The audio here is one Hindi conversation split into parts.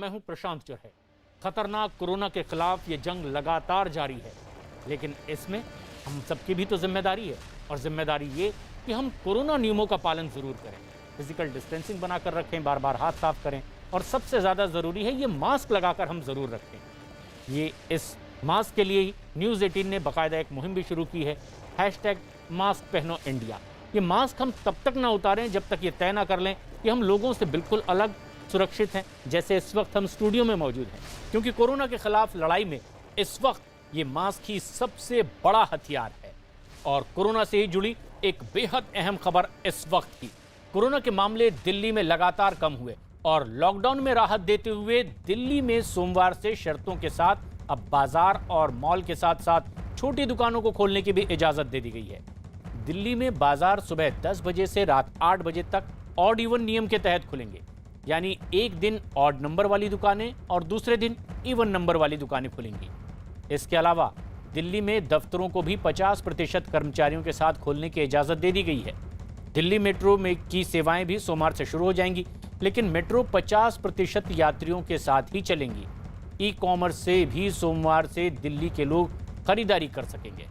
मैं हूं प्रशांत चौहे। खतरनाक कोरोना के खिलाफ ये जंग लगातार जारी है, लेकिन इसमें हम सबकी भी तो जिम्मेदारी है। और जिम्मेदारी ये कि हम कोरोना नियमों का पालन जरूर करें, फिजिकल डिस्टेंसिंग बनाकर रखें, बार बार हाथ साफ करें, और सबसे ज़्यादा ज़रूरी है ये मास्क लगाकर हम ज़रूर रखें। ये इस मास्क के लिए ही न्यूज़ 18 ने बाकायदा एक मुहिम भी शुरू की है, #मास्क पहनो इंडिया। ये मास्क हम तब तक ना उतारें जब तक ये तय ना कर लें कि हम लोगों से बिल्कुल अलग सुरक्षित हैं, जैसे इस वक्त हम स्टूडियो में मौजूद हैं। क्योंकि कोरोना के खिलाफ लड़ाई में इस वक्त ये मास्क ही सबसे बड़ा हथियार है। और कोरोना से ही जुड़ी एक बेहद अहम खबर इस वक्त की। कोरोना के मामले दिल्ली में लगातार कम हुए और लॉकडाउन में राहत देते हुए दिल्ली में सोमवार से शर्तों के साथ अब बाजार और मॉल के साथ साथ छोटी दुकानों को खोलने की भी इजाजत दे दी गई है। दिल्ली में बाजार सुबह 10 बजे से रात 8 बजे तक ऑड इवन नियम के तहत खुलेंगे, यानी एक दिन ऑड नंबर वाली दुकानें और दूसरे दिन इवन नंबर वाली दुकानें खुलेंगी। इसके अलावा दिल्ली में दफ्तरों को भी 50% कर्मचारियों के साथ खोलने की इजाजत दे दी गई है। दिल्ली मेट्रो में की सेवाएं भी सोमवार से शुरू हो जाएंगी, लेकिन मेट्रो 50% यात्रियों के साथ ही चलेंगी। ई कॉमर्स से भी सोमवार से दिल्ली के लोग खरीदारी कर सकेंगे।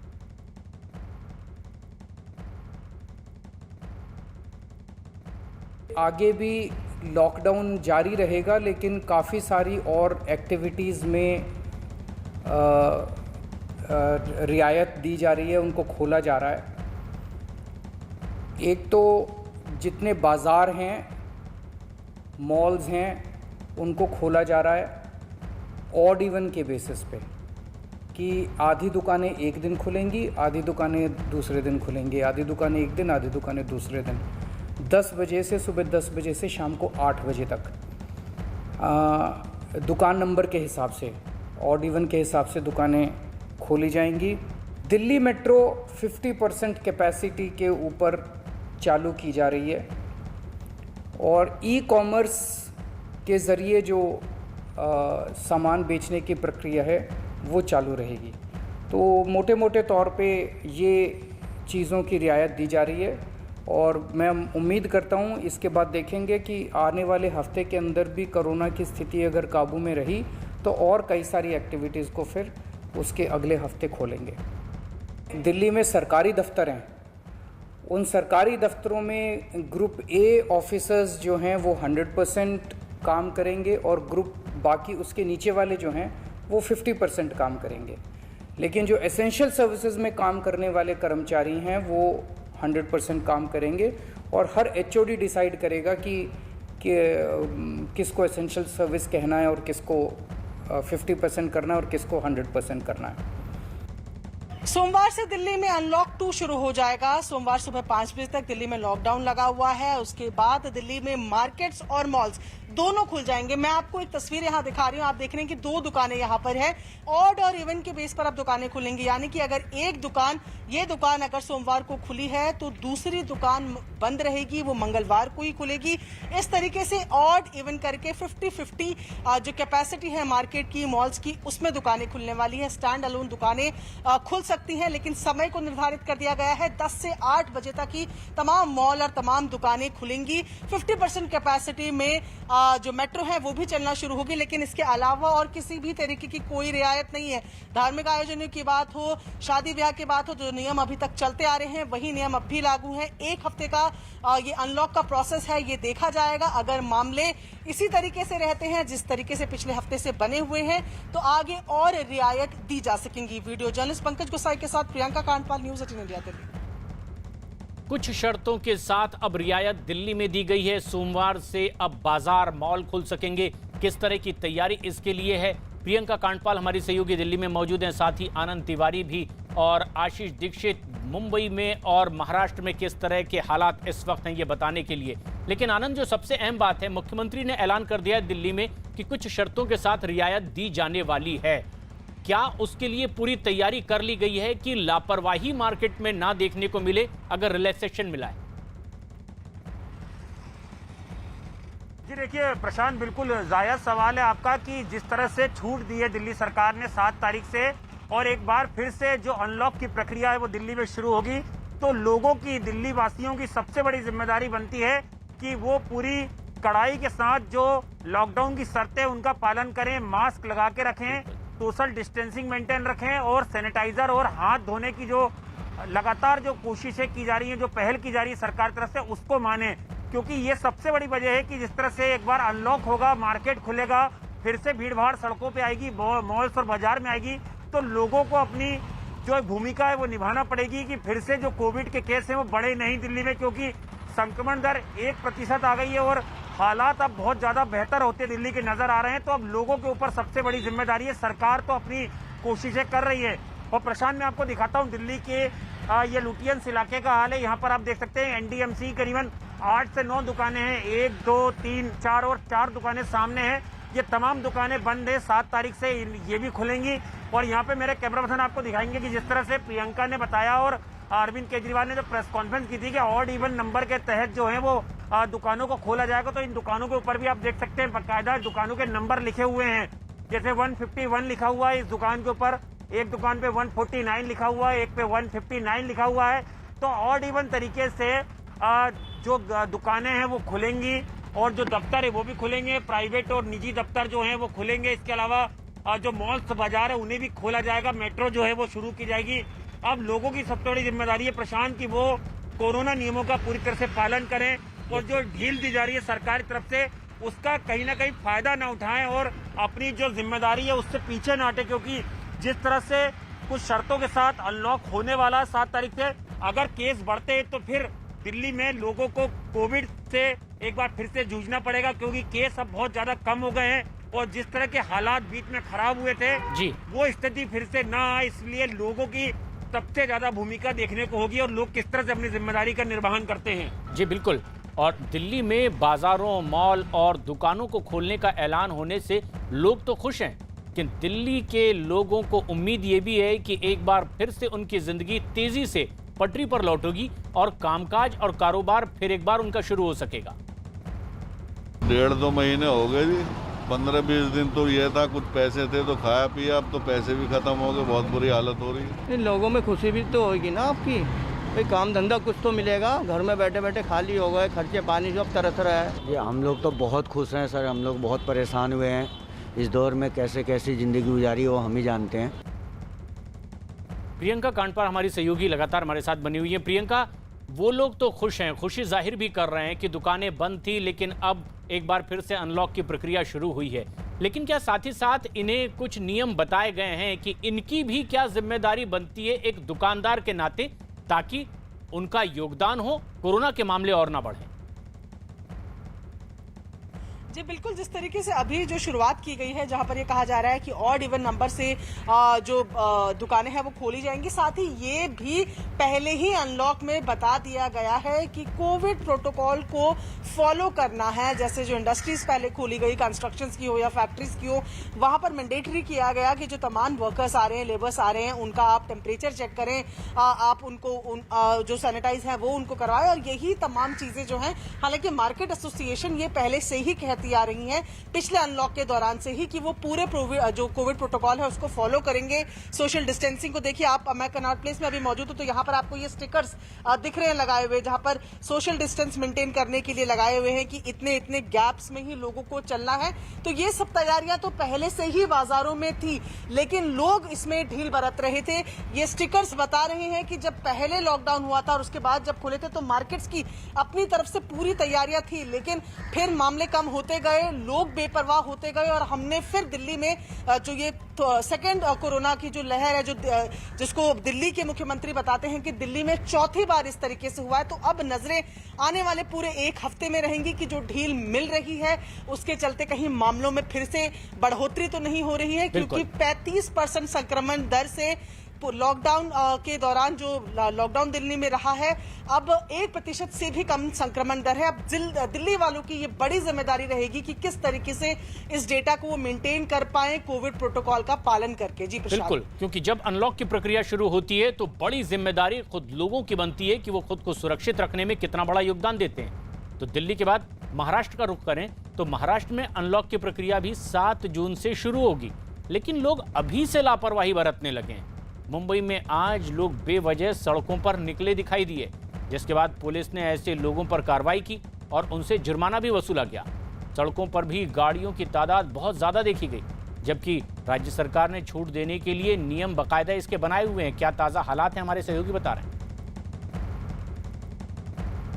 आगे भी लॉकडाउन जारी रहेगा, लेकिन काफ़ी सारी और एक्टिविटीज़ में रियायत दी जा रही है, उनको खोला जा रहा है। एक तो जितने बाज़ार हैं, मॉल्स हैं, उनको खोला जा रहा है ऑड इवन के बेसिस पे, कि आधी दुकानें एक दिन खुलेंगी, आधी दुकानें दूसरे दिन खुलेंगी, आधी दुकानें एक दिन, आधी दुकानें दूसरे दिन। 10 बजे से सुबह 10 बजे से शाम को 8 बजे तक दुकान नंबर के हिसाब से, ऑड इवन के हिसाब से दुकानें खोली जाएंगी। दिल्ली मेट्रो 50% कैपेसिटी के ऊपर चालू की जा रही है और ई कॉमर्स के ज़रिए जो सामान बेचने की प्रक्रिया है वो चालू रहेगी। तो मोटे मोटे तौर पे ये चीज़ों की रियायत दी जा रही है और मैं उम्मीद करता हूँ इसके बाद देखेंगे कि आने वाले हफ्ते के अंदर भी कोरोना की स्थिति अगर काबू में रही तो और कई सारी एक्टिविटीज़ को फिर उसके अगले हफ्ते खोलेंगे। दिल्ली में सरकारी दफ्तर हैं, उन सरकारी दफ्तरों में ग्रुप ए ऑफिसर्स जो हैं वो 100% काम करेंगे और ग्रुप बाकी उसके नीचे वाले जो हैं वो 50% काम करेंगे। लेकिन जो एसेंशियल सर्विसेज में काम करने वाले कर्मचारी हैं वो 100% काम करेंगे और हर HOD डिसाइड करेगा कि किसको एसेंशियल सर्विस कहना है और किसको 50% करना है और किसको 100% करना है। सोमवार से दिल्ली में अनलॉक 2 शुरू हो जाएगा। सोमवार सुबह 5 बजे तक दिल्ली में लॉकडाउन लगा हुआ है। उसके बाद दिल्ली में मार्केट्स और मॉल्स दोनों खुल जाएंगे। मैं आपको एक तस्वीर यहां दिखा रही हूं, आप देख रहे हैं कि 2 दुकानें यहां पर है। ऑड और इवन के बेस पर अब दुकानें खुलेंगी, यानी कि अगर एक दुकान, ये दुकान अगर सोमवार को खुली है तो दूसरी दुकान बंद रहेगी, वो मंगलवार को ही खुलेगी। इस तरीके से ऑड इवन करके 50-50 जो कैपेसिटी है मार्केट की, मॉल्स की, उसमें दुकानें खुलने वाली है। स्टैंड अलोन दुकानें खुल सकती हैं, लेकिन समय को निर्धारित कर दिया गया है 10 से 8 बजे तक ही तमाम मॉल और तमाम दुकानें खुलेंगी। 50% कैपेसिटी में जो मेट्रो है वो भी चलना शुरू होगी, लेकिन इसके अलावा और किसी भी तरीके की कोई रियायत नहीं है। धार्मिक आयोजनों की बात हो, शादी ब्याह की बात हो, जो नियम अभी तक चलते आ रहे हैं वही नियम अब भी लागू है। एक हफ्ते का ये अनलॉक का प्रोसेस है, ये देखा जाएगा। अगर मामले इसी तरीके से रहते हैं जिस तरीके से पिछले हफ्ते से बने हुए हैं तो आगे और रियायत दी जा सकेंगी। वीडियो जर्नलिस्ट पंकज गोसाई के साथ प्रियंका कांडपाल, न्यूज़ 18 इंडिया दिल्ली। कुछ शर्तों के साथ अब रियायत दिल्ली में दी गई है। सोमवार से अब बाजार, मॉल खुल सकेंगे। किस तरह की तैयारी इसके लिए है, प्रियंका कांडपाल हमारी सहयोगी दिल्ली में मौजूद हैं, साथ ही आनंद तिवारी भी और आशीष दीक्षित मुंबई में और महाराष्ट्र में किस तरह के हालात इस वक्त हैं ये बताने के लिए। लेकिन आनंद, जो सबसे अहम बात है, मुख्यमंत्री ने ऐलान कर दिया है दिल्ली में कि कुछ शर्तों के साथ रियायत दी जाने वाली है। क्या उसके लिए पूरी तैयारी कर ली गई है कि लापरवाही मार्केट में ना देखने को मिले अगर रिलैक्सेशन मिला है? जी देखिए प्रशांत, बिल्कुल जायज़ सवाल है आपका कि जिस तरह से छूट दी है दिल्ली सरकार ने 7 तारीख से, और एक बार फिर से जो अनलॉक की प्रक्रिया है वो दिल्ली में शुरू होगी, तो लोगों की, दिल्ली वासियों की सबसे बड़ी जिम्मेदारी बनती है कि वो पूरी कड़ाई के साथ जो लॉकडाउन की शर्तें उनका पालन करें, मास्क लगा के रखें, सोशल डिस्टेंसिंग मेंटेन रखें और सैनिटाइजर और हाथ धोने की जो लगातार जो कोशिशें की जा रही हैं, जो पहल की जा रही है सरकार तरफ से, उसको माने। क्योंकि ये सबसे बड़ी वजह है कि जिस तरह से एक बार अनलॉक होगा, मार्केट खुलेगा, फिर से भीड़ भाड़ सड़कों पे आएगी, मॉल्स और बाजार में आएगी, तो लोगों को अपनी जो भूमिका है वो निभाना पड़ेगी कि फिर से जो कोविड के केस हैं वो बढ़े नहीं दिल्ली में, क्योंकि संक्रमण दर 1% आ गई है और हालात अब बहुत ज्यादा बेहतर होते दिल्ली के नजर आ रहे हैं। तो अब लोगों के ऊपर सबसे बड़ी जिम्मेदारी है। सरकार तो अपनी कोशिशें कर रही है। और प्रशांत, मैं आपको दिखाता हूँ दिल्ली के ये लुटियंस इलाके का हाल है। यहाँ पर आप देख सकते हैं एनडीएमसी करीबन 8 से 9 दुकानें हैं, 1 2 3 4 और 4 दुकानें सामने हैं। ये तमाम दुकानें बंद है। 7 तारीख से ये भी खुलेंगी। और यहाँ पे मेरे कैमरा पर्सन आपको दिखाएंगे कि जिस तरह से प्रियंका ने बताया और अरविंद केजरीवाल ने जो प्रेस कॉन्फ्रेंस की थी कि ऑड इवन नंबर के तहत जो है वो दुकानों को खोला जाएगा, तो इन दुकानों के ऊपर भी आप देख सकते हैं बाकायदा दुकानों के नंबर लिखे हुए हैं। जैसे 151 लिखा हुआ है इस दुकान के ऊपर, एक दुकान पे 149 लिखा हुआ है, एक पे 159 लिखा हुआ है। तो ऑड इवन तरीके से जो दुकानें हैं वो खुलेंगी और जो दफ्तर है वो भी खुलेंगे, प्राइवेट और निजी दफ्तर जो हैं वो खुलेंगे। इसके अलावा जो मॉल्स बाजार है उन्हें भी खोला जाएगा, मेट्रो जो है वो शुरू की जाएगी। अब लोगों की सबसे बड़ी जिम्मेदारी है प्रशांत की वो कोरोना नियमों का पूरी तरह से पालन करें और जो ढील दी जा रही है सरकार की तरफ से उसका कहीं ना कहीं फायदा ना उठाएं और अपनी जो जिम्मेदारी है उससे पीछे ना हटे। क्योंकि जिस तरह से कुछ शर्तों के साथ अनलॉक होने वाला 7 तारीख से, अगर केस बढ़ते हैं तो फिर दिल्ली में लोगों को कोविड से एक बार फिर से जूझना पड़ेगा, क्योंकि केस अब बहुत ज्यादा कम हो गए हैं और जिस तरह के हालात बीच में खराब हुए थे जी, वो स्थिति फिर से ना आए। इसलिए लोगों की सबसे ज्यादा भूमिका देखने को होगी और लोग किस तरह से अपनी जिम्मेदारी का निर्वहन करते हैं। जी बिल्कुल। और दिल्ली में बाजारों, मॉल और दुकानों को खोलने का ऐलान होने से लोग तो खुश हैं, लेकिन दिल्ली के लोगों को उम्मीद ये भी है कि एक बार फिर से उनकी जिंदगी तेजी से पटरी पर लौटेगी और कामकाज और कारोबार फिर एक बार उनका शुरू हो सकेगा। 1.5-2 महीने हो गए जी, 15-20 दिन तो ये था कुछ पैसे थे तो खाया पिया, अब तो पैसे भी खत्म हो गए, बहुत बुरी हालत हो रही है। इन लोगों में खुशी भी तो होगी ना आपकी, भाई काम धंधा कुछ तो मिलेगा। घर में बैठे बैठे खाली हो गए, खर्चे पानी सब तरस रहा है। जी हम लोग तो बहुत खुश हैं सर, हम लोग बहुत परेशान हुए हैं। इस दौर में कैसे कैसी ज़िंदगी गुजारी वो हम ही जानते हैं। प्रियंका कांडपार हमारी सहयोगी लगातार हमारे साथ बनी हुई है। प्रियंका, वो लोग तो खुश हैं, खुशी जाहिर भी कर रहे हैं कि दुकानें बंद थी लेकिन अब एक बार फिर से अनलॉक की प्रक्रिया शुरू हुई है, लेकिन क्या साथ ही साथ इन्हें कुछ नियम बताए गए हैं कि इनकी भी क्या जिम्मेदारी बनती है एक दुकानदार के नाते, ताकि उनका योगदान हो, कोरोना के मामले और ना बढ़े? जी बिल्कुल, जिस तरीके से अभी जो शुरुआत की गई है जहां पर ये कहा जा रहा है कि ऑड इवन नंबर से जो दुकानें हैं वो खोली जाएंगी, साथ ही ये भी पहले ही अनलॉक में बता दिया गया है कि कोविड प्रोटोकॉल को फॉलो करना है। जैसे जो इंडस्ट्रीज पहले खोली गई, कंस्ट्रक्शंस की हो या फैक्ट्रीज की हो, वहां पर मैंडेटरी किया गया कि जो तमाम वर्कर्स आ रहे हैं, लेबर्स आ रहे हैं, उनका आप टेम्परेचर चेक करें, आप उनको जो सैनिटाइज है वो उनको करवाएं और यही तमाम चीजें जो हैं। हालांकि मार्केट एसोसिएशन ये पहले से ही कहती आ रही हैं पिछले अनलॉक के दौरान से ही कि वो पूरे जो कोविड प्रोटोकॉल है उसको फॉलो करेंगे। सोशल डिस्टेंसिंग को देखिए, आप मैं कनॉट प्लेस में अभी मौजूद हूं तो यहाँ पर आपको ये स्टिकर्स दिख रहे हैं लगाए हुए, जहां पर सोशल डिस्टेंस मेंटेन करने के लिए लगाए हुए हैं कि इतने इतने गैप्स में ही लोगों को चलना है। तो ये सब तैयारियां तो पहले से ही बाजारों में थी, लेकिन लोग इसमें ढील बरत रहे थे। ये स्टिकर्स बता रहे हैं कि जब पहले लॉकडाउन हुआ था और उसके बाद जब खुले थे तो मार्केट्स की अपनी तरफ से पूरी तैयारियां थी, लेकिन फिर मामले कम होते गए, लोग बेपरवाह होते गए और हमने फिर दिल्ली में जो ये सेकेंड कोरोना की जो लहर है, जिसको दिल्ली के मुख्यमंत्री बताते हैं कि दिल्ली में चौथी बार इस तरीके से हुआ है। तो अब नजरें आने वाले पूरे एक हफ्ते में रहेंगी कि जो ढील मिल रही है उसके चलते कहीं मामलों में फिर से बढ़ोतरी तो नहीं हो रही है, क्योंकि 35% संक्रमण दर से लॉकडाउन के दौरान जो लॉकडाउन दिल्ली में रहा है, अब 1% से भी कम संक्रमण दर है। अब दिल्ली वालों की ये बड़ी जिम्मेदारी रहेगी कि किस तरीके से इस डेटा को वो मेंटेन कर पाए कोविड प्रोटोकॉल का पालन करके। जी बिल्कुल, क्योंकि जब अनलॉक की प्रक्रिया शुरू होती है तो बड़ी जिम्मेदारी खुद लोगों की बनती है कि वो खुद को सुरक्षित रखने में कितना बड़ा योगदान देते हैं। तो दिल्ली के बाद महाराष्ट्र का रुख करें तो महाराष्ट्र में अनलॉक की प्रक्रिया भी 7 जून से शुरू होगी, लेकिन लोग अभी से लापरवाही बरतने लगे हैं। मुंबई में आज लोग बेवजह सड़कों पर निकले दिखाई दिए, जिसके बाद पुलिस ने ऐसे लोगों पर कार्रवाई की और उनसे जुर्माना भी वसूला गया। सड़कों पर भी गाड़ियों की तादाद बहुत ज़्यादा देखी गई, जबकि राज्य सरकार ने छूट देने के लिए नियम बाकायदा इसके बनाए हुए हैं। क्या ताज़ा हालात हैं, हमारे सहयोगी बता रहे हैं।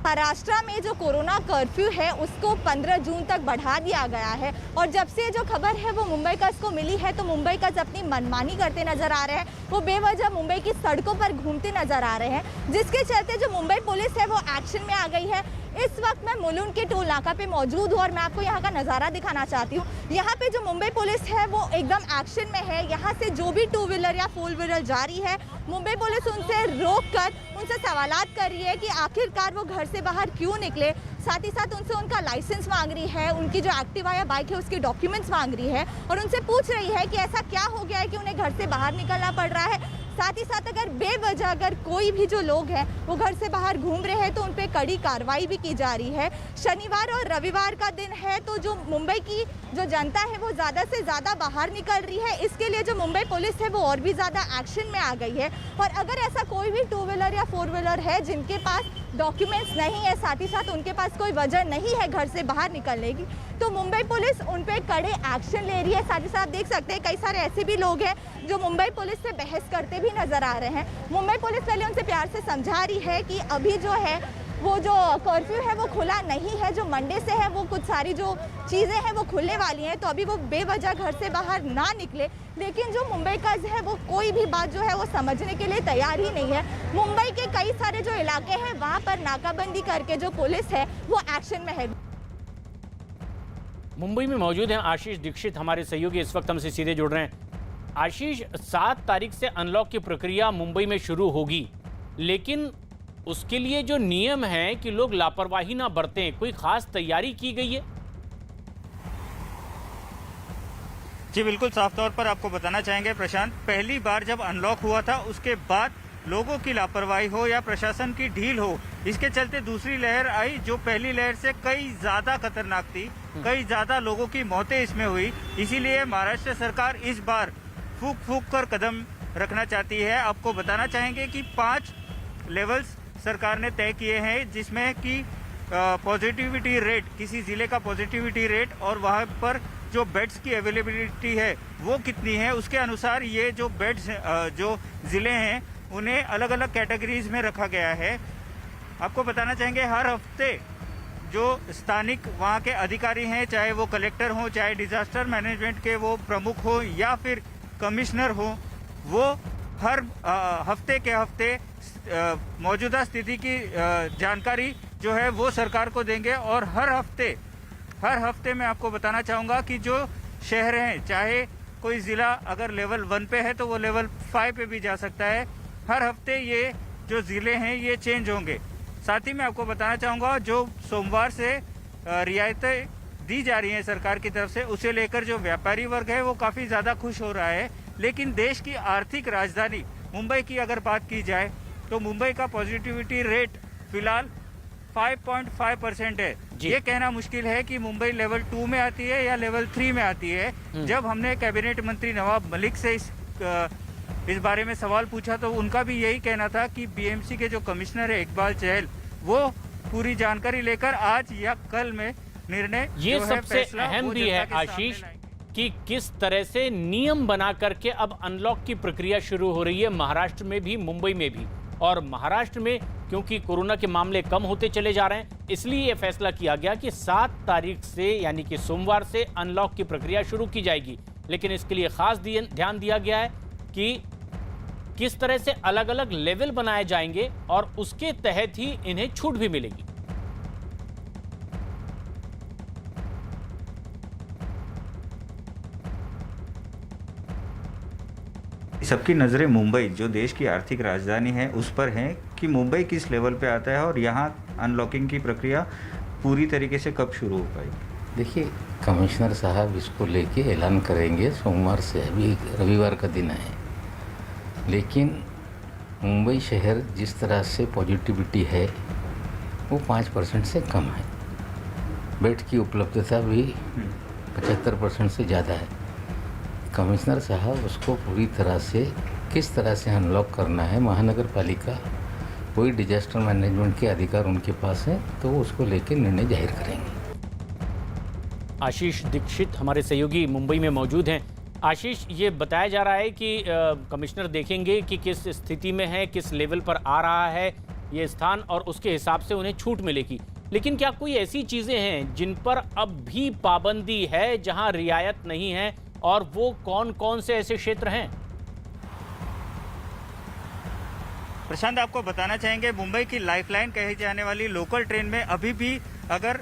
महाराष्ट्र में जो कोरोना कर्फ्यू है उसको 15 जून तक बढ़ा दिया गया है और जब से जो खबर है वो मुंबई का को मिली है तो मुंबई का अपनी मनमानी करते नजर आ रहे हैं। वो बेवजह मुंबई की सड़कों पर घूमते नजर आ रहे हैं, जिसके चलते जो मुंबई पुलिस है वो एक्शन में आ गई है। इस वक्त मैं मुलुंड के टोल नाका पे मौजूद हूँ और मैं आपको यहाँ का नज़ारा दिखाना चाहती हूँ। यहाँ पे जो मुंबई पुलिस है वो एकदम एक्शन में है। यहाँ से जो भी 2 व्हीलर या 4 व्हीलर जा रही है, मुंबई पुलिस उनसे रोककर उनसे सवालात कर रही है कि आखिरकार वो घर से बाहर क्यों निकले। साथ ही साथ उनसे उनका लाइसेंस मांग रही है, उनकी जो एक्टिवा या बाइक है उसके डॉक्यूमेंट्स मांग रही है और उनसे पूछ रही है कि ऐसा क्या हो गया है कि उन्हें घर से बाहर निकलना पड़ रहा है। साथ ही साथ अगर बेवजह अगर कोई भी जो लोग हैं वो घर से बाहर घूम रहे हैं तो उन पे कड़ी कार्रवाई भी की जा रही है। शनिवार और रविवार का दिन है तो जो मुंबई की जो जनता है वो ज़्यादा से ज़्यादा बाहर निकल रही है। इसके लिए जो मुंबई पुलिस है वो और भी ज़्यादा एक्शन में आ गई है और अगर ऐसा कोई भी 2 व्हीलर या 4 व्हीलर है जिनके पास डॉक्यूमेंट्स नहीं है, साथ ही साथ उनके पास कोई वजह नहीं है घर से बाहर निकलने की, तो मुंबई पुलिस उन पे कड़े एक्शन ले रही है। साथ ही साथ देख सकते हैं कई सारे ऐसे भी लोग हैं जो मुंबई पुलिस से बहस करते भी नजर आ रहे हैं। मुंबई पुलिस पहले उनसे प्यार से समझा रही है कि अभी जो है वो जो कर्फ्यू है वो खुला नहीं है, जो मंडे से है वो कुछ सारी जो चीज़ें हैं वो खुलने वाली हैं, तो अभी वो बेवजह घर से बाहर ना निकले। लेकिन जो मुंबई का है वो कोई भी बात जो है वो समझने के लिए तैयार ही नहीं है। मुंबई के कई सारे जो इलाके हैं वहाँ पर नाकाबंदी करके जो पुलिस है वो एक्शन में है। मुंबई में मौजूद हैं आशीष दीक्षित, हमारे सहयोगी इस वक्त हमसे सीधे जुड़ रहे हैं। आशीष, 7 तारीख से अनलॉक की प्रक्रिया मुंबई में शुरू होगी, लेकिन उसके लिए जो नियम है कि लोग लापरवाही ना बरतें, कोई खास तैयारी की गई है? जी बिल्कुल, साफ तौर पर आपको बताना चाहेंगे प्रशांत, पहली बार जब अनलॉक हुआ था उसके बाद लोगों की लापरवाही हो या प्रशासन की ढील हो, इसके चलते दूसरी लहर आई जो पहली लहर से कई ज्यादा खतरनाक थी, कई ज्यादा लोगों की मौतें इसमें हुई। इसीलिए महाराष्ट्र सरकार इस बार फूक फूक कर कदम रखना चाहती है। आपको बताना चाहेंगे कि 5 लेवल्स सरकार ने तय किए हैं, जिसमें कि पॉजिटिविटी रेट, किसी जिले का पॉजिटिविटी रेट और वहाँ पर जो बेड्स की अवेलेबिलिटी है वो कितनी है, उसके अनुसार ये जो बेड्स जो जिले हैं उन्हें अलग अलग कैटेगरीज में रखा गया है। आपको बताना चाहेंगे हर हफ्ते जो स्थानिक वहाँ के अधिकारी हैं, चाहे वो कलेक्टर हो, चाहे डिजास्टर मैनेजमेंट के वो प्रमुख हो या फिर कमिश्नर हो, वो हर हफ्ते के हफ्ते मौजूदा स्थिति की जानकारी जो है वो सरकार को देंगे। और हर हफ्ते मैं आपको बताना चाहूँगा कि जो शहर हैं, चाहे कोई ज़िला अगर लेवल 1 पे है तो वो लेवल 5 पे भी जा सकता है। हर हफ्ते ये जो ज़िले हैं ये चेंज होंगे। साथ ही मैं आपको बताना चाहूँगा जो सोमवार से रियायतें दी जा रही हैं सरकार की तरफ से, उसे लेकर जो व्यापारी वर्ग है वो काफ़ी ज़्यादा खुश हो रहा है। लेकिन देश की आर्थिक राजधानी मुंबई की अगर बात की जाए तो मुंबई का पॉजिटिविटी रेट फिलहाल 5.5% है। ये कहना मुश्किल है कि मुंबई लेवल 2 में आती है या लेवल 3 में आती है। जब हमने कैबिनेट मंत्री नवाब मलिक से इस बारे में सवाल पूछा तो उनका भी यही कहना था कि बीएमसी के जो कमिश्नर है इकबाल चहल, वो पूरी जानकारी लेकर आज या कल में निर्णय ये सबसे अहम भी है आशीष कि किस तरह से नियम बना करके अब अनलॉक की प्रक्रिया शुरू हो रही है महाराष्ट्र में भी, मुंबई में भी। और महाराष्ट्र में क्योंकि कोरोना के मामले कम होते चले जा रहे हैं, इसलिए यह फैसला किया गया कि 7 तारीख से यानी कि सोमवार से अनलॉक की प्रक्रिया शुरू की जाएगी। लेकिन इसके लिए खास ध्यान दिया गया है कि किस तरह से अलग अलग लेवल बनाए जाएंगे और उसके तहत ही इन्हें छूट भी मिलेगी। सबकी नज़रें मुंबई, जो देश की आर्थिक राजधानी है, उस पर हैं कि मुंबई किस लेवल पे आता है और यहाँ अनलॉकिंग की प्रक्रिया पूरी तरीके से कब शुरू हो पाएगी। देखिए, कमिश्नर साहब इसको लेके ऐलान करेंगे सोमवार से, अभी रविवार का दिन है। लेकिन मुंबई शहर जिस तरह से पॉजिटिविटी है वो 5% से कम है। बेड की उपलब्धता भी 75% से ज़्यादा है। कमिश्नर साहब उसको पूरी तरह से किस तरह से अनलॉक करना है, महानगर पालिका कोई डिजास्टर मैनेजमेंट के अधिकार उनके पास है, तो वो उसको लेकर निर्णय जाहिर करेंगे। आशीष दीक्षित हमारे सहयोगी मुंबई में मौजूद हैं। आशीष, ये बताया जा रहा है कि कमिश्नर देखेंगे कि किस स्थिति में है, किस लेवल पर आ रहा है ये स्थान, और उसके हिसाब से उन्हें छूट मिलेगी। लेकिन क्या कोई ऐसी चीज़ें हैं जिन पर अब भी पाबंदी है, जहां रियायत नहीं है, और वो कौन कौन से ऐसे क्षेत्र हैं? प्रशांत, आपको बताना चाहेंगे, मुंबई की लाइफलाइन कही जाने वाली लोकल ट्रेन में अभी भी अगर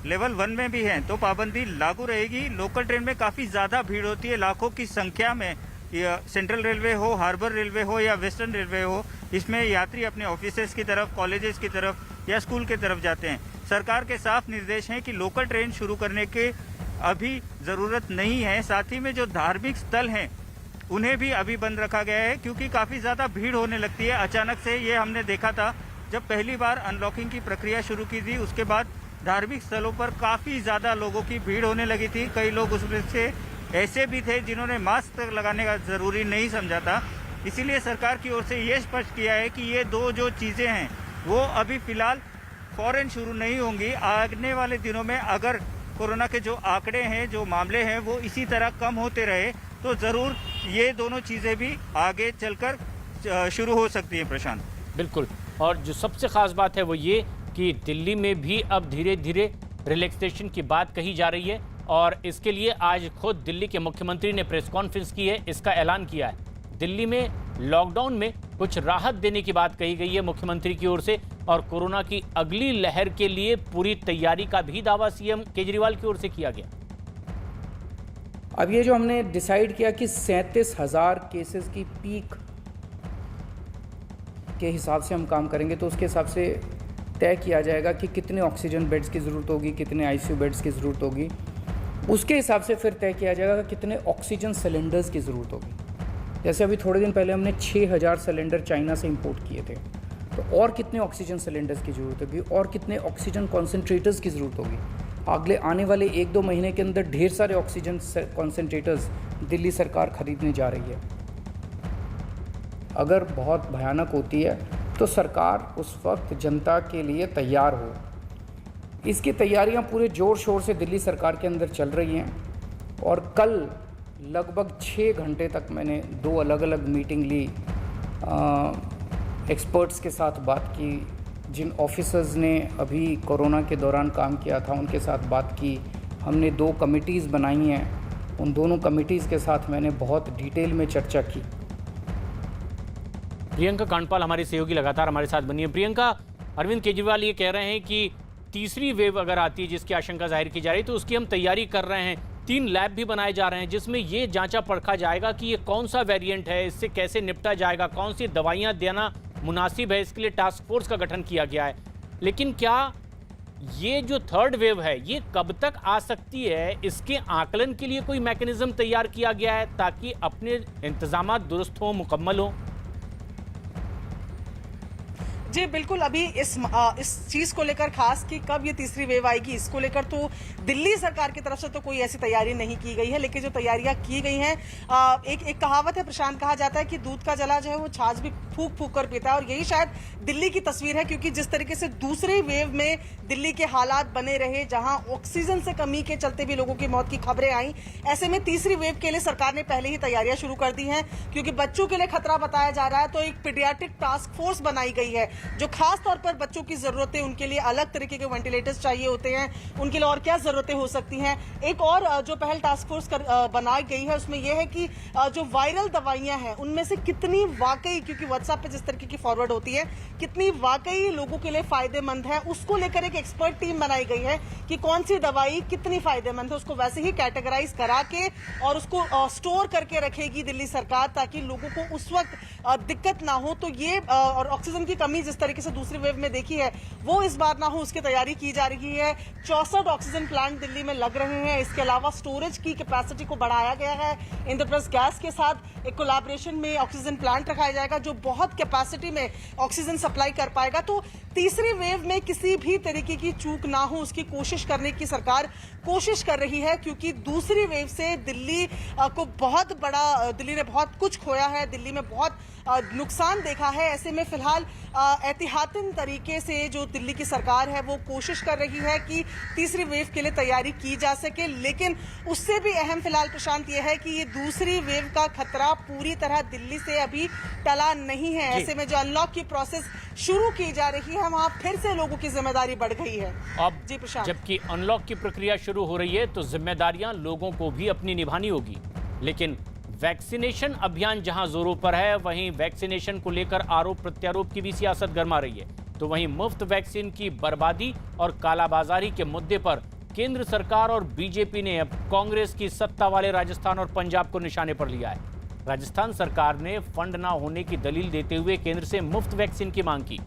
लेवल 1 में भी है तो पाबंदी लागू रहेगी। लोकल ट्रेन में काफ़ी ज़्यादा भीड़ होती है, लाखों की संख्या में। सेंट्रल रेलवे हो, हार्बर रेलवे हो या वेस्टर्न रेलवे हो, इसमें यात्री अपने ऑफिसेज की तरफ, कॉलेजेस की तरफ या स्कूल की तरफ जाते हैं। सरकार के साफ निर्देश हैं कि लोकल ट्रेन शुरू करने के अभी ज़रूरत नहीं है। साथ ही में जो धार्मिक स्थल हैं उन्हें भी अभी बंद रखा गया है, क्योंकि काफ़ी ज़्यादा भीड़ होने लगती है। अचानक से ये हमने देखा था जब पहली बार अनलॉकिंग की प्रक्रिया शुरू की थी, उसके बाद धार्मिक स्थलों पर काफ़ी ज़्यादा लोगों की भीड़ होने लगी थी। कई लोग उसमें से ऐसे भी थे जिन्होंने मास्क लगाने का ज़रूरी नहीं समझा था। इसीलिए सरकार की ओर से ये स्पष्ट किया है कि ये दो जो चीज़ें हैं वो अभी फ़िलहाल फ़ौरन शुरू नहीं होंगी। आने वाले दिनों में अगर कोरोना के जो आंकड़े हैं, जो मामले हैं, वो इसी तरह कम होते रहे तो ज़रूर ये दोनों चीज़ें भी आगे चलकर शुरू हो सकती हैं। प्रशांत, बिल्कुल। और जो सबसे ख़ास बात है वो ये कि दिल्ली में भी अब धीरे धीरे रिलैक्सेशन की बात कही जा रही है, और इसके लिए आज खुद दिल्ली के मुख्यमंत्री ने प्रेस कॉन्फ्रेंस की है, इसका ऐलान किया है। दिल्ली में लॉकडाउन में कुछ राहत देने की बात कही गई है मुख्यमंत्री की ओर से, और कोरोना की अगली लहर के लिए पूरी तैयारी का भी दावा सीएम केजरीवाल की ओर से किया गया। अब ये जो हमने डिसाइड किया कि 37,000 केसेस की पीक के हिसाब से हम काम करेंगे, तो उसके हिसाब से तय किया जाएगा कि कितने ऑक्सीजन बेड्स की ज़रूरत होगी, कितने आईसीयू बेड्स की ज़रूरत होगी। उसके हिसाब से फिर तय किया जाएगा कि कितने ऑक्सीजन सिलेंडर्स की ज़रूरत होगी। जैसे अभी थोड़े दिन पहले हमने 6,000 सिलेंडर चाइना से इंपोर्ट किए थे, तो और कितने ऑक्सीजन सिलेंडर्स की ज़रूरत होगी, और कितने ऑक्सीजन कॉन्सेंट्रेटर्स की ज़रूरत होगी। अगले आने वाले 1-2 महीने के अंदर ढेर सारे ऑक्सीजन कॉन्सेंट्रेटर्स दिल्ली सरकार खरीदने जा रही है। अगर बहुत भयानक होती है तो सरकार उस वक्त जनता के लिए तैयार हो। इसकी तैयारियां पूरे ज़ोर शोर से दिल्ली सरकार के अंदर चल रही हैं, और कल लगभग 6 घंटे तक मैंने 2 अलग अलग मीटिंग ली, एक्सपर्ट्स के साथ बात की, जिन ऑफिसर्स ने अभी कोरोना के दौरान काम किया था उनके साथ बात की। हमने 2 कमिटीज़ बनाई हैं, उन दोनों कमिटीज़ के साथ मैंने बहुत डिटेल में चर्चा की। प्रियंका कांडपाल हमारी सहयोगी लगातार हमारे साथ बनी है। प्रियंका, अरविंद केजरीवाल ये कह रहे हैं कि तीसरी वेव अगर आती है जिसकी आशंका जाहिर की जा रही है, तो उसकी हम तैयारी कर रहे हैं। 3 लैब भी बनाए जा रहे हैं जिसमें ये जांचा परखा जाएगा कि ये कौन सा वेरिएंट है, इससे कैसे निपटा जाएगा, कौन सी दवाइयाँ देना मुनासिब है, इसके लिए टास्क फोर्स का गठन किया गया है। लेकिन क्या ये जो 3rd वेव है ये कब तक आ सकती है, इसके आकलन के लिए कोई मैकेनिज्म तैयार किया गया है ताकि अपने इंतजाम दुरुस्त हों, मुकम्मल हों? जी बिल्कुल, अभी इस चीज को लेकर खास कि कब ये तीसरी वेव आएगी, इसको लेकर तो दिल्ली सरकार की तरफ से तो कोई ऐसी तैयारी नहीं की गई है। लेकिन जो तैयारियां की गई हैं, एक कहावत है प्रशांत, कहा जाता है कि दूध का जला जो है वो छाछ भी फूक फूक कर पीता है, और यही शायद दिल्ली की तस्वीर है। क्योंकि जिस तरीके से दूसरी वेव में दिल्ली के हालात बने रहे, जहां ऑक्सीजन से कमी के चलते भी लोगों की मौत की खबरें आई, ऐसे में तीसरी वेव के लिए सरकार ने पहले ही तैयारियां शुरू कर दी हैं। क्योंकि बच्चों के लिए खतरा बताया जा रहा है, तो एक पीडियाट्रिक टास्क फोर्स बनाई गई है, जो खास तौर पर बच्चों की जरूरतें, उनके लिए अलग तरीके के वेंटिलेटर्स चाहिए होते हैं, उनके लिए और क्या जरूरतें हो सकती हैं। एक और जो पहल टास्क फोर्स बनाई गई है उसमें यह है कि जो वायरल दवाइयां हैं उनमें से कितनी वाकई, क्योंकि व्हाट्सएप पे जिस तरीके की फॉरवर्ड होती है, कितनी वाकई लोगों के लिए फायदेमंद है, उसको लेकर एक एक्सपर्ट टीम बनाई गई है कि कौन सी दवाई कितनी फायदेमंद है। उसको वैसे ही कैटेगराइज करा के और उसको स्टोर करके रखेगी दिल्ली सरकार, ताकि लोगों को उस वक्त दिक्कत ना हो। तो ये और ऑक्सीजन की कमी जिस तरीके से दूसरी वेव में देखी है वो इस बार ना हो, उसकी तैयारी की जा रही है। 64 ऑक्सीजन प्लांट दिल्ली में लग रहे हैं। इसके अलावा स्टोरेज की कैपेसिटी को बढ़ाया गया है। इंद्रप्रस्थ गैस के साथ एक कोलैबोरेशन में ऑक्सीजन प्लांट रखाया जाएगा जो बहुत कैपेसिटी में ऑक्सीजन सप्लाई कर पाएगा। तो तीसरी वेव में किसी भी तरीके की चूक ना हो उसकी कोशिश करने की सरकार कोशिश कर रही है, क्योंकि दूसरी वेव से दिल्ली को बहुत बड़ा, दिल्ली ने बहुत कुछ खोया है, दिल्ली में बहुत नुकसान देखा है। ऐसे में फिलहाल एहतियातन तरीके से जो दिल्ली की सरकार है वो कोशिश कर रही है कि तीसरी वेव के लिए तैयारी की जा सके, लेकिन उससे भी अहम फिलहाल प्रशांत ये है कि ये दूसरी वेव का खतरा पूरी तरह दिल्ली से अभी टला नहीं है। ऐसे में जो अनलॉक की प्रोसेस शुरू की जा रही है वहां फिर से लोगों की जिम्मेदारी बढ़ गई है। अब जी प्रशांत, जबकि अनलॉक की प्रक्रिया शुरू हो रही है तो जिम्मेदारियां लोगों को भी अपनी निभानी होगी, लेकिन वैक्सीनेशन अभियान जहां जोरों पर है वहीं वैक्सीनेशन को लेकर आरोप प्रत्यारोप की भी सियासत गरमा रही है। तो वहीं मुफ्त वैक्सीन की बर्बादी और कालाबाजारी के मुद्दे पर केंद्र सरकार और बीजेपी ने अब कांग्रेस की सत्ता वाले राजस्थान और पंजाब को निशाने पर लिया है। राजस्थान सरकार ने फंड ना होने की दलील देते हुए केंद्र से मुफ्त वैक्सीन की मांग की,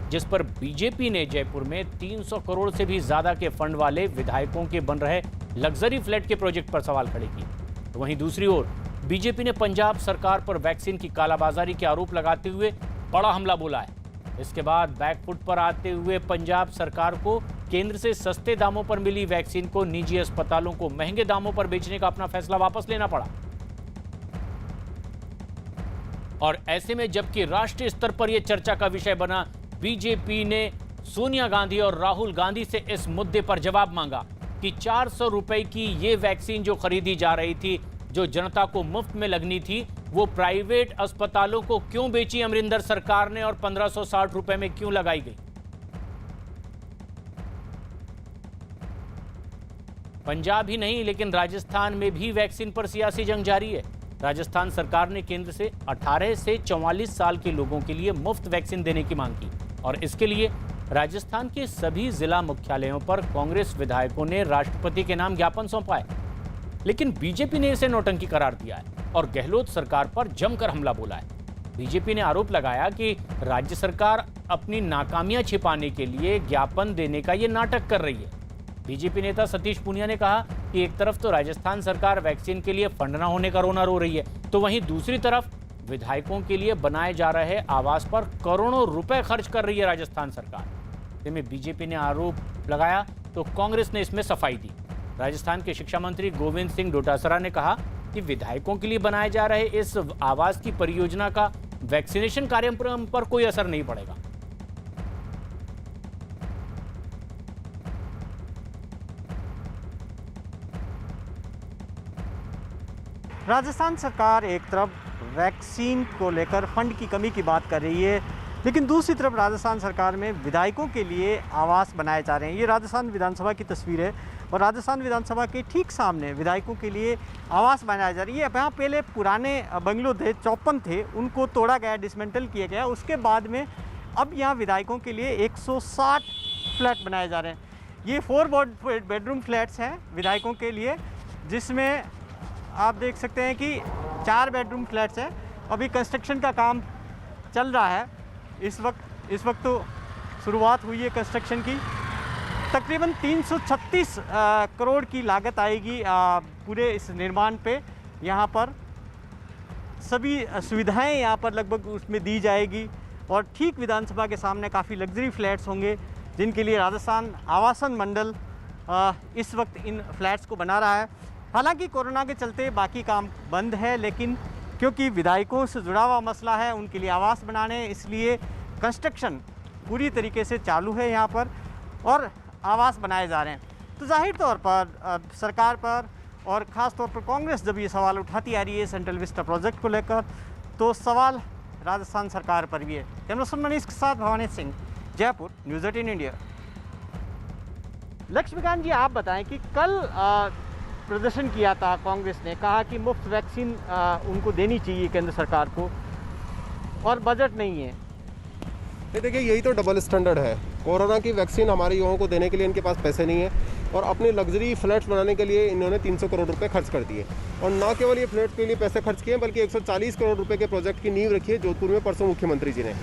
जिस पर बीजेपी ने जयपुर में 300 करोड़ से भी ज्यादा के फंड वाले विधायकों के बन रहे लग्जरी फ्लैट के प्रोजेक्ट पर सवाल खड़े किए। तो वहीं दूसरी ओर बीजेपी ने पंजाब सरकार पर वैक्सीन की कालाबाजारी के आरोप लगाते हुए बड़ा हमला बोला है। इसके बाद बैकफुट पर आते हुए पंजाब सरकार को केंद्र से सस्ते दामों पर मिली वैक्सीन को निजी अस्पतालों को महंगे दामों पर बेचने का अपना फैसला वापस लेना पड़ा। और ऐसे में जबकि राष्ट्रीय स्तर पर यह चर्चा का विषय बना, बीजेपी ने सोनिया गांधी और राहुल गांधी से इस मुद्दे पर जवाब मांगा कि 400 रुपए की ये वैक्सीन जो खरीदी जा रही थी, जो जनता को मुफ्त में लगनी थी, वो प्राइवेट अस्पतालों को क्यों बेची अमरिंदर सरकार ने और 1560 रुपए में क्यों लगाई गई। पंजाब ही नहीं लेकिन राजस्थान में भी वैक्सीन पर सियासी जंग जारी है। राजस्थान सरकार ने केंद्र से 18 से 44 साल के लोगों के लिए मुफ्त वैक्सीन देने की मांग की और इसके लिए राजस्थान के सभी जिला मुख्यालयों पर कांग्रेस विधायकों ने राष्ट्रपति के नाम ज्ञापन सौंपा है, लेकिन बीजेपी ने इसे नौटंकी करार दिया है और गहलोत सरकार पर जमकर हमला बोला है। बीजेपी ने आरोप लगाया कि राज्य सरकार अपनी नाकामियां छिपाने के लिए ज्ञापन देने का ये नाटक कर रही है। बीजेपी नेता सतीश पूनिया ने कहा कि एक तरफ तो राजस्थान सरकार वैक्सीन के लिए फंड न होने का रोना रो रही है, तो वहीं दूसरी तरफ विधायकों के लिए बनाए जा रहे आवास पर करोड़ों रुपए खर्च कर रही है राजस्थान सरकार। जिसमें बीजेपी ने आरोप लगाया तो कांग्रेस ने इसमें सफाई दी। राजस्थान के शिक्षा मंत्री गोविंद सिंह डोटासरा ने कहा कि विधायकों के लिए बनाए जा रहे इस आवास की परियोजना का वैक्सीनेशन कार्यक्रम पर कोई असर नहीं पड़ेगा। राजस्थान सरकार एक तरफ वैक्सीन को लेकर फंड की कमी की बात कर रही है, लेकिन दूसरी तरफ राजस्थान सरकार में विधायकों के लिए आवास बनाए जा रहे हैं। ये राजस्थान विधानसभा की तस्वीर है और राजस्थान विधानसभा के ठीक सामने विधायकों के लिए आवास बनाया जा रही है। यहाँ पहले पुराने बंगलो थे, 54 थे, उनको तोड़ा गया, डिसमेंटल किया गया। उसके बाद में अब यहाँ विधायकों के लिए 160 फ्लैट बनाए जा रहे हैं। ये 4 बेडरूम फ्लैट्स हैं विधायकों के लिए, जिसमें आप देख सकते हैं कि 4 बेडरूम फ्लैट्स हैं। अभी कंस्ट्रक्शन का काम चल रहा है। इस वक्त तो शुरुआत हुई है कंस्ट्रक्शन की। तकरीबन 336 करोड़ की लागत आएगी पूरे इस निर्माण पे। यहाँ पर सभी सुविधाएं यहाँ पर लगभग उसमें दी जाएगी और ठीक विधानसभा के सामने काफ़ी लग्जरी फ्लैट्स होंगे, जिनके लिए राजस्थान आवासन मंडल इस वक्त इन फ्लैट्स को बना रहा है। हालांकि कोरोना के चलते बाकी काम बंद है, लेकिन क्योंकि विधायकों से जुड़ा हुआ मसला है, उनके लिए आवास बनाने, इसलिए कंस्ट्रक्शन पूरी तरीके से चालू है यहाँ पर और आवास बनाए जा रहे हैं। तो जाहिर तौर पर सरकार पर और ख़ास तौर पर कांग्रेस जब ये सवाल उठाती आ रही है सेंट्रल विस्टा प्रोजेक्ट को लेकर, तो सवाल राजस्थान सरकार पर भी है। कैमरा मनीष के साथ भवानी सिंह, जयपुर, न्यूज़ 18 इंडिया। लक्ष्मीकांत जी, आप बताएं कि कल प्रदर्शन किया था कांग्रेस ने, कहा कि मुफ्त वैक्सीन उनको देनी चाहिए केंद्र सरकार को और बजट नहीं है। देखिए, यही तो डबल स्टैंडर्ड है। कोरोना की वैक्सीन हमारे युवाओं को देने के लिए इनके पास पैसे नहीं है और अपने लग्जरी फ्लैट्स बनाने के लिए इन्होंने 300 करोड़ रुपए खर्च कर दिए। और ना केवल ये फ्लैट्स के लिए पैसे खर्च किए, बल्कि 140 करोड़ रुपए के प्रोजेक्ट की नींव रखी है जोधपुर में परसों मुख्यमंत्री जी ने।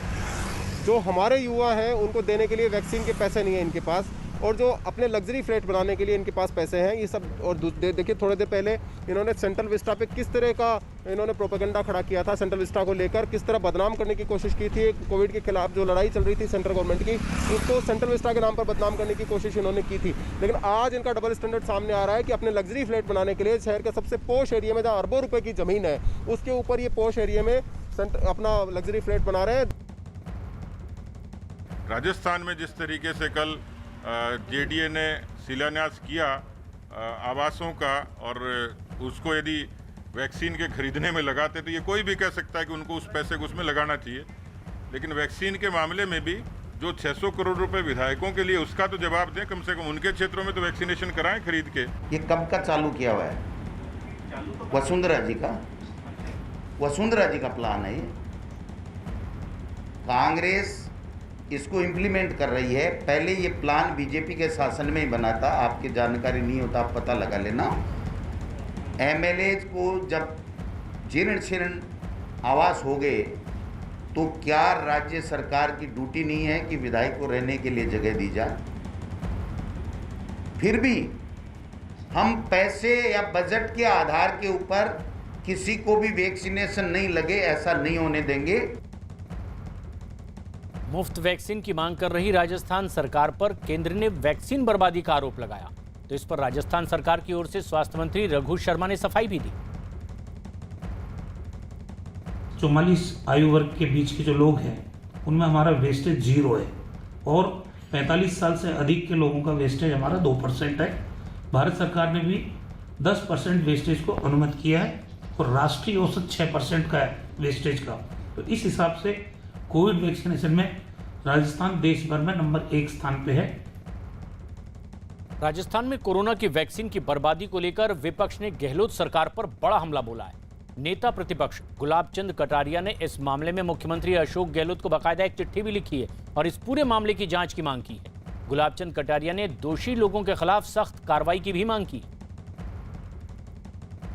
जो हमारे युवा हैं उनको देने के लिए वैक्सीन के पैसे नहीं है इनके पास, और जो अपने लग्जरी फ्लैट बनाने के लिए इनके पास पैसे हैं ये सब। और देखिए, थोड़े देर पहले इन्होंने सेंट्रल विस्टा पे किस तरह का इन्होंने प्रोपेगेंडा खड़ा किया था, सेंट्रल विस्टा को लेकर किस तरह बदनाम करने की कोशिश की थी। कोविड के खिलाफ जो लड़ाई चल रही थी सेंट्रल गवर्नमेंट की, उसको सेंट्रल विस्टा के नाम पर बदनाम करने की कोशिश इन्होंने की थी। लेकिन आज इनका डबल स्टैंडर्ड सामने आ रहा है कि अपने लग्जरी फ्लैट बनाने के लिए शहर के सबसे पोश एरिया में जहाँ अरबों रुपए की ज़मीन है, उसके ऊपर ये पोश एरिया में अपना लग्जरी फ्लैट बना रहे हैं। राजस्थान में जिस तरीके से कल जेडीए ने शिलान्यास किया आवासों का, और उसको यदि वैक्सीन के खरीदने में लगाते तो ये कोई भी कह सकता है कि उनको उस पैसे को उसमें लगाना चाहिए, लेकिन वैक्सीन के मामले में भी जो 600 करोड़ रुपए विधायकों के लिए, उसका तो जवाब दें, कम से कम उनके क्षेत्रों में तो वैक्सीनेशन कराएं खरीद के। ये कब का चालू किया हुआ है? वसुंधरा जी का प्लान है ये। कांग्रेस इसको इम्प्लीमेंट कर रही है। पहले ये प्लान बीजेपी के शासन में ही बना था, आपकी जानकारी नहीं होता आप पता लगा लेना। एमएलएज को जब जीर्ण शीर्ण आवास हो गए तो क्या राज्य सरकार की ड्यूटी नहीं है कि विधायक को रहने के लिए जगह दी जाए? फिर भी हम पैसे या बजट के आधार के ऊपर किसी को भी वैक्सीनेशन नहीं लगे ऐसा नहीं होने देंगे। मुफ्त वैक्सीन की मांग कर रही राजस्थान सरकार पर केंद्र ने वैक्सीन बर्बादी का आरोप लगाया, तो इस पर राजस्थान सरकार की ओर से स्वास्थ्य मंत्री रघु शर्मा ने सफाई भी दी। 44 आयु वर्ग के बीच के जो लोग हैं उनमें हमारा वेस्टेज 0 है, और 45 साल से अधिक के लोगों का वेस्टेज हमारा 2% है। भारत सरकार ने भी 10% वेस्टेज को अनुमति किया है, और राष्ट्रीय औसत 6% का है वेस्टेज का। तो इस हिसाब से कोविड वैक्सीनेशन में राजस्थान देश भर में नंबर 1 स्थान पे है। राजस्थान में कोरोना की वैक्सीन की बर्बादी को लेकर विपक्ष ने गहलोत सरकार पर बड़ा हमला बोला है। नेता प्रतिपक्ष गुलाब चंद कटारिया ने इस मामले में मुख्यमंत्री अशोक गहलोत को बाकायदा एक चिट्ठी भी लिखी है और इस पूरे मामले की जांच की मांग की है। गुलाब चंद कटारिया ने दोषी लोगों के खिलाफ सख्त कार्रवाई की भी मांग की।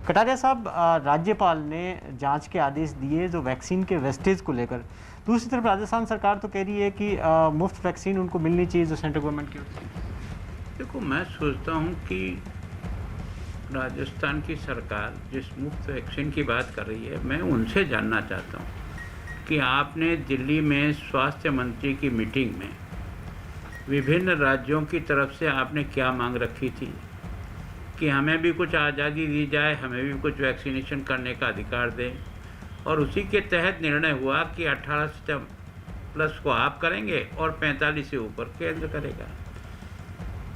कटारिया साहब, राज्यपाल ने जांच के आदेश दिए जो वैक्सीन के वेस्टेज को लेकर। दूसरी तरफ राजस्थान सरकार तो कह रही है कि मुफ्त वैक्सीन उनको मिलनी चाहिए जो सेंट्रल गवर्नमेंट की होती है। देखो, मैं सोचता हूँ कि राजस्थान की सरकार जिस मुफ्त वैक्सीन की बात कर रही है, मैं उनसे जानना चाहता हूँ कि आपने दिल्ली में स्वास्थ्य मंत्री की मीटिंग में विभिन्न राज्यों की तरफ से आपने क्या मांग रखी थी कि हमें भी कुछ आज़ादी दी जाए, हमें भी कुछ वैक्सीनेशन करने का अधिकार दें, और उसी के तहत निर्णय हुआ कि 18 प्लस को आप करेंगे और 45 से ऊपर केंद्र करेगा।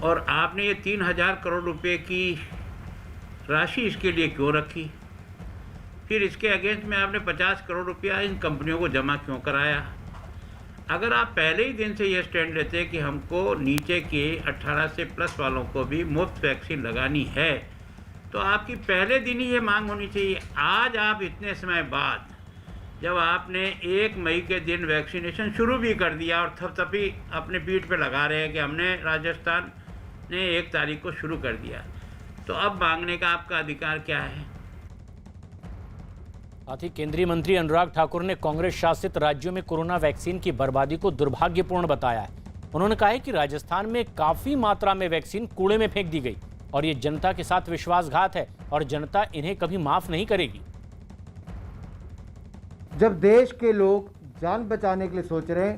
और आपने ये 3000 करोड़ रुपए की राशि इसके लिए क्यों रखी? फिर इसके अगेंस्ट में आपने 50 करोड़ रुपया इन कंपनियों को जमा क्यों कराया? अगर आप पहले ही दिन से ये स्टैंड लेते कि हमको नीचे के 18 से प्लस वालों को भी मुफ्त वैक्सीन लगानी है, तो आपकी पहले दिन ही ये मांग होनी चाहिए। आज आप इतने समय बाद जब आपने 1 मई के दिन वैक्सीनेशन शुरू भी कर दिया और थपथपी अपने पीठ पे लगा रहे हैं कि हमने राजस्थान ने 1 तारीख को शुरू कर दिया, तो अब मांगने का आपका अधिकार क्या है? साथ ही केंद्रीय मंत्री अनुराग ठाकुर ने कांग्रेस शासित राज्यों में कोरोना वैक्सीन की बर्बादी को दुर्भाग्यपूर्ण बताया है। उन्होंने कहा है कि राजस्थान में काफी मात्रा में वैक्सीन कूड़े में फेंक दी गई और ये जनता के साथ विश्वासघात है और जनता इन्हें कभी माफ नहीं करेगी। जब देश के लोग जान बचाने के लिए सोच रहे हैं,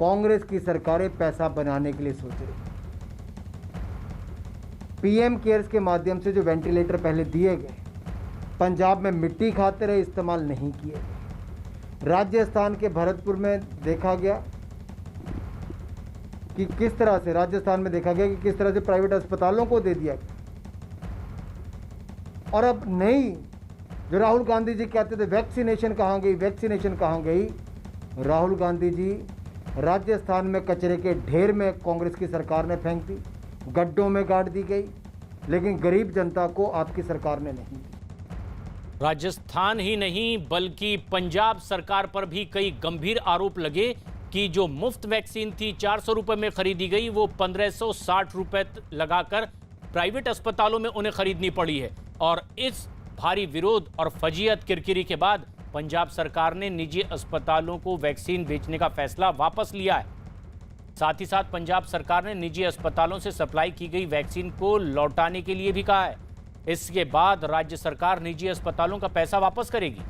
कांग्रेस की सरकारें पैसा बनाने के लिए सोच रही हैं। पीएम केयर्स के माध्यम से जो वेंटिलेटर पहले दिए गए, पंजाब में मिट्टी खाते रहे, इस्तेमाल नहीं किए गए। राजस्थान के भरतपुर में देखा गया कि किस तरह से किस तरह से प्राइवेट अस्पतालों को दे दिया गया। और अब नहीं, जो राहुल गांधी जी कहते थे वैक्सीनेशन कहाँ गई, राहुल गांधी जी राजस्थान में कचरे के ढेर में कांग्रेस की सरकार ने फेंक दी, गड्ढों में गाड़ दी गई, लेकिन गरीब जनता को आपकी सरकार ने नहीं दी। राजस्थान ही नहीं बल्कि पंजाब सरकार पर भी कई गंभीर आरोप लगे कि जो मुफ्त वैक्सीन थी 400 रुपए में खरीदी गई, वो 1560 रुपए लगाकर प्राइवेट अस्पतालों में उन्हें खरीदनी पड़ी है। और इस भारी विरोध और फजीयत किरकिरी के बाद पंजाब सरकार ने निजी अस्पतालों को वैक्सीन बेचने का फैसला वापस लिया है। साथ ही साथ पंजाब सरकार ने निजी अस्पतालों से सप्लाई की गई वैक्सीन को लौटाने के लिए भी कहा है। इसके बाद राज्य सरकार निजी अस्पतालों का पैसा वापस करेगी।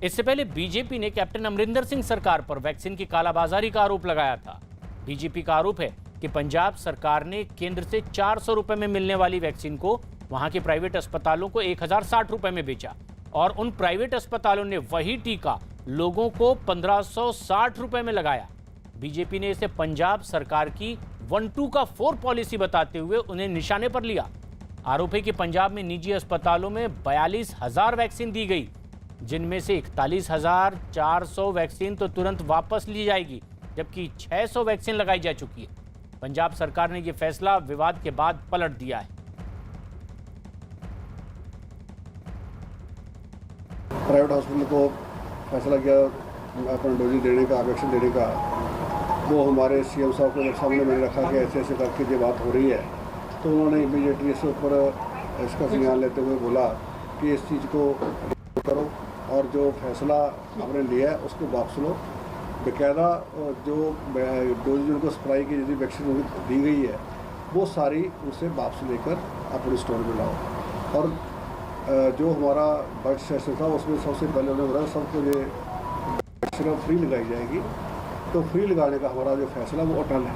इससे पहले बीजेपी ने कैप्टन अमरिंदर सिंह सरकार पर वैक्सीन की कालाबाजारी का आरोप लगाया था। बीजेपी का आरोप है कि पंजाब सरकार ने केंद्र से 400 रुपए में मिलने वाली वैक्सीन को वहां के प्राइवेट अस्पतालों को 1060 रुपए में बेचा और उन प्राइवेट अस्पतालों ने वही टीका लोगों को 1560 रुपए में लगाया। बीजेपी ने इसे पंजाब सरकार की 1-2 का 4 पॉलिसी बताते हुए उन्हें निशाने पर लिया। आरोप है कि पंजाब में निजी अस्पतालों में 42,000 वैक्सीन दी गई, जिनमें से 41,400 वैक्सीन तो तुरंत वापस ली जाएगी, जबकि 600 वैक्सीन लगाई जा चुकी है। पंजाब सरकार ने यह फैसला विवाद के बाद पलट दिया है। प्राइवेट हॉस्पिटल को फैसला किया अपना डोजी देने का, वैक्सीन देने का, वो हमारे सीएम साहब को सामने मैंने रखा कि ऐसे ऐसे करके ये बात हो रही है, तो उन्होंने इमीडिएटली इसके ऊपर इसका संज्ञान लेते हुए बोला कि इस चीज़ को करो और जो फैसला आपने लिया है उसको वापस लो। बेकायदा जो डोज जिनको सप्लाई की यदि वैक्सीन दी गई है वो सारी उसे वापस लेकर अपने स्टोर में लाओ। और जो हमारा बजट सेशन था उसमें सबसे पहले उन्होंने बोला सबको ये वैक्सीन फ्री लगाई जाएगी, तो फ्री लगाने का हमारा जो फैसला वो अटल है।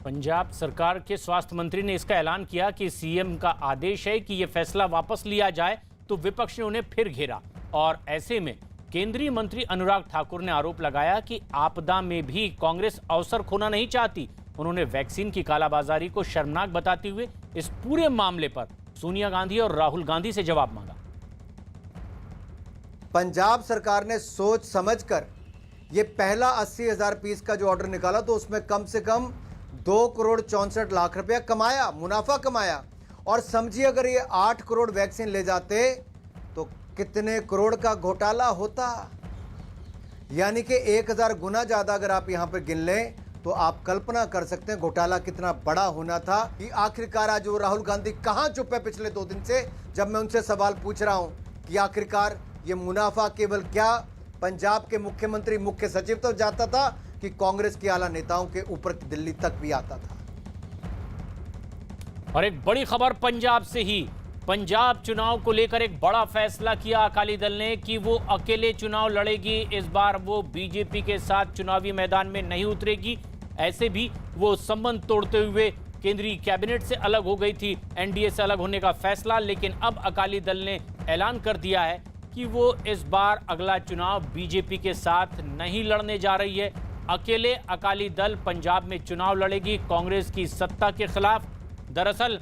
पंजाब सरकार के स्वास्थ्य मंत्री ने इसका ऐलान किया कि सीएम का आदेश है कि यह फैसला वापस लिया जाए, तो विपक्ष ने उन्हें फिर घेरा और ऐसे में केंद्रीय मंत्री अनुराग ठाकुर ने आरोप लगाया कि आपदा में भी कांग्रेस अवसर खोना नहीं चाहती। उन्होंने वैक्सीन की कालाबाजारी को शर्मनाक बताते हुए इस पूरे मामले पर सोनिया गांधी और राहुल गांधी से जवाब मांगा। पंजाब सरकार ने सोच समझकर ये पहला 80,000 पीस का जो ऑर्डर निकाला तो उसमें कम से कम 2,64,00,000 रुपया कमाया, मुनाफा कमाया। और समझिए अगर ये 8 करोड़ वैक्सीन ले जाते तो कितने करोड़ का घोटाला होता। यानी कि 1,000 गुना ज़्यादा अगर आप यहाँ पर गिन लें तो आप कल्पना कर सकते हैं घोटाला कितना बड़ा होना था। कि आखिरकार आज वो राहुल गांधी कहाँ चुप है पिछले 2 दिन से, जब मैं उनसे सवाल पूछ रहा हूँ कि आखिरकार ये मुनाफा केवल क्या पंजाब के मुख्यमंत्री मुख्य सचिव तक जाता था कि कांग्रेस के आला नेताओं के ऊपर दिल्ली तक भी आता था। और एक बड़ी खबर पंजाब से ही, पंजाब चुनाव को लेकर एक बड़ा फैसला किया अकाली दल ने कि वो अकेले चुनाव लड़ेगी। इस बार वो बीजेपी के साथ चुनावी मैदान में नहीं उतरेगी। ऐसे भी वो संबंध तोड़ते हुए केंद्रीय कैबिनेट से अलग हो गई थी, एनडीए से अलग होने का फैसला, लेकिन अब अकाली दल ने ऐलान कर दिया है कि वो इस बार अगला चुनाव बीजेपी के साथ नहीं लड़ने जा रही है। अकेले अकाली दल पंजाब में चुनाव लड़ेगी कांग्रेस की सत्ता के खिलाफ। दरअसल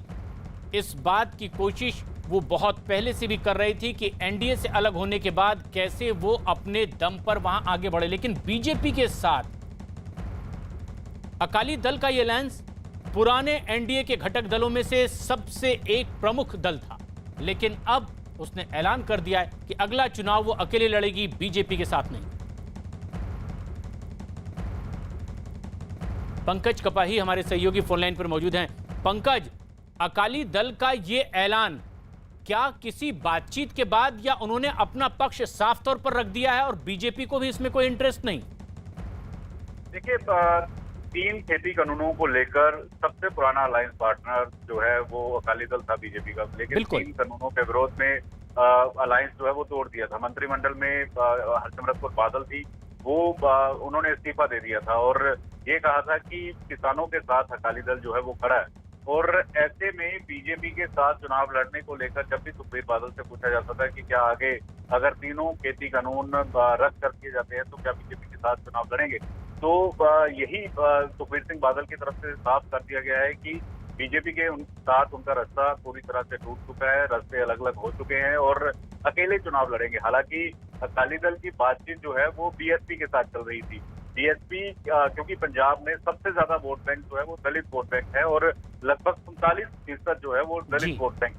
इस बात की कोशिश वो बहुत पहले से भी कर रही थी कि एनडीए से अलग होने के बाद कैसे वो अपने दम पर वहां आगे बढ़े, लेकिन बीजेपी के साथ अकाली दल का ये अलायंस पुराने एनडीए के घटक दलों में से सबसे एक प्रमुख दल था, लेकिन अब उसने ऐलान कर दिया है कि अगला चुनाव वो अकेले लड़ेगी, बीजेपी के साथ नहीं। पंकज कपाही हमारे सहयोगी फोनलाइन पर मौजूद हैं। पंकज, अकाली दल का ये ऐलान क्या किसी बातचीत के बाद या उन्होंने अपना पक्ष साफ तौर पर रख दिया है और बीजेपी को भी इसमें कोई इंटरेस्ट नहीं? देखिए, 3 खेती कानूनों को लेकर सबसे पुराना अलायंस पार्टनर जो है वो अकाली दल था बीजेपी का, लेकिन 3 कानूनों के विरोध में अलायंस जो है वो तोड़ दिया था। मंत्रिमंडल में हरसिमरत कौर बादल थी, वो उन्होंने इस्तीफा दे दिया था और ये कहा था कि किसानों के साथ अकाली दल जो है वो खड़ा है। और ऐसे में बीजेपी के साथ चुनाव लड़ने को लेकर जब भी सुखबीर बादल से पूछा जाता था कि क्या आगे अगर तीनों खेती कानून रद्द कर दिए जाते हैं तो क्या बीजेपी के साथ चुनाव लड़ेंगे, तो यही सुखबीर सिंह बादल की तरफ से साफ कर दिया गया है कि बीजेपी के साथ उनका रास्ता पूरी तरह से टूट चुका है, रास्ते अलग अलग हो चुके हैं और अकेले चुनाव लड़ेंगे। हालांकि अकाली दल की बातचीत जो है वो बीएसपी के साथ चल रही थी। बीएसपी क्योंकि पंजाब में सबसे ज्यादा वोट बैंक जो है वो दलित वोट बैंक है और लगभग 39% जो है वो दलित वोट बैंक,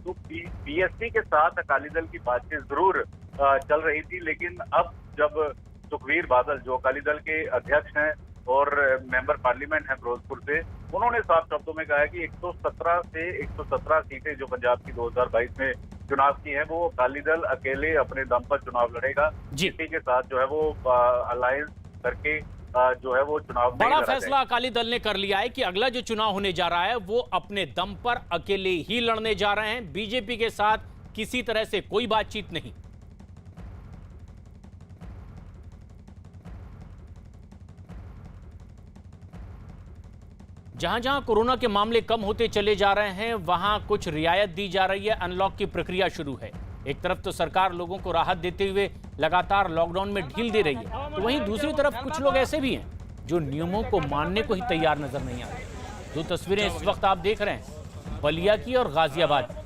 तो बीएसपी के साथ अकाली दल की बातचीत जरूर चल रही थी। लेकिन अब जब सुखबीर बादल जो अकाली दल के अध्यक्ष हैं और मेंबर पार्लियामेंट हैं फिरोजपुर से, उन्होंने साफ शब्दों में कहा है कि 117 से 117 सीटें जो पंजाब की 2022 में चुनाव की हैं वो अकाली दल अकेले अपने दम पर चुनाव लड़ेगा। किसी के साथ जो है वो अलायंस करके जो है वो चुनाव बड़ा फैसला अकाली दल ने कर लिया है कि अगला जो चुनाव होने जा रहा है वो अपने दम पर अकेले ही लड़ने जा रहे हैं, बीजेपी के साथ किसी तरह से कोई बातचीत नहीं। जहां जहां कोरोना के मामले कम होते चले जा रहे हैं वहां कुछ रियायत दी जा रही है, अनलॉक की प्रक्रिया शुरू है। एक तरफ तो सरकार लोगों को राहत देते हुए लगातार लॉकडाउन में ढील दे रही है, तो वहीं दूसरी तरफ कुछ लोग ऐसे भी हैं जो नियमों को मानने को ही तैयार नजर नहीं आते। दो तस्वीरें इस वक्त आप देख रहे हैं, बलिया की और गाजियाबाद की।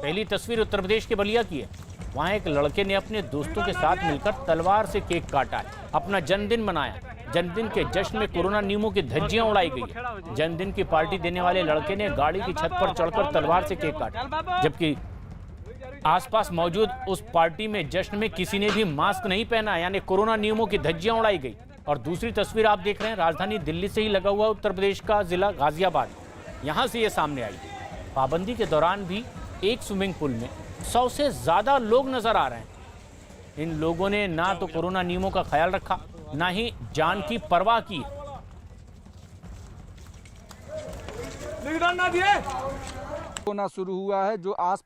पहली तस्वीर उत्तर प्रदेश के बलिया की है। वहां एक लड़के ने अपने दोस्तों के साथ मिलकर तलवार से केक काटा है, अपना जन्मदिन मनाया। जन्मदिन के जश्न में कोरोना नियमों की धज्जियां उड़ाई गई है। जन्मदिन की पार्टी देने वाले लड़के ने गाड़ी की छत पर चढ़कर तलवार से केक काटा, जबकि आसपास मौजूद उस पार्टी में जश्न में किसी ने भी मास्क नहीं पहना, यानी कोरोना नियमों की धज्जियां उड़ाई गई। और दूसरी तस्वीर आप देख रहे हैं, राजधानी दिल्ली से ही लगा हुआ उत्तर प्रदेश का जिला गाजियाबाद, यहां से ये सामने आई। पाबंदी के दौरान भी एक स्विमिंग पूल में 100 से ज्यादा लोग नजर आ रहे हैं। इन लोगों ने ना तो कोरोना नियमों का ख्याल रखा, ना ही जान की परवाह की। कोरोना शुरू हुआ है, जो आसपास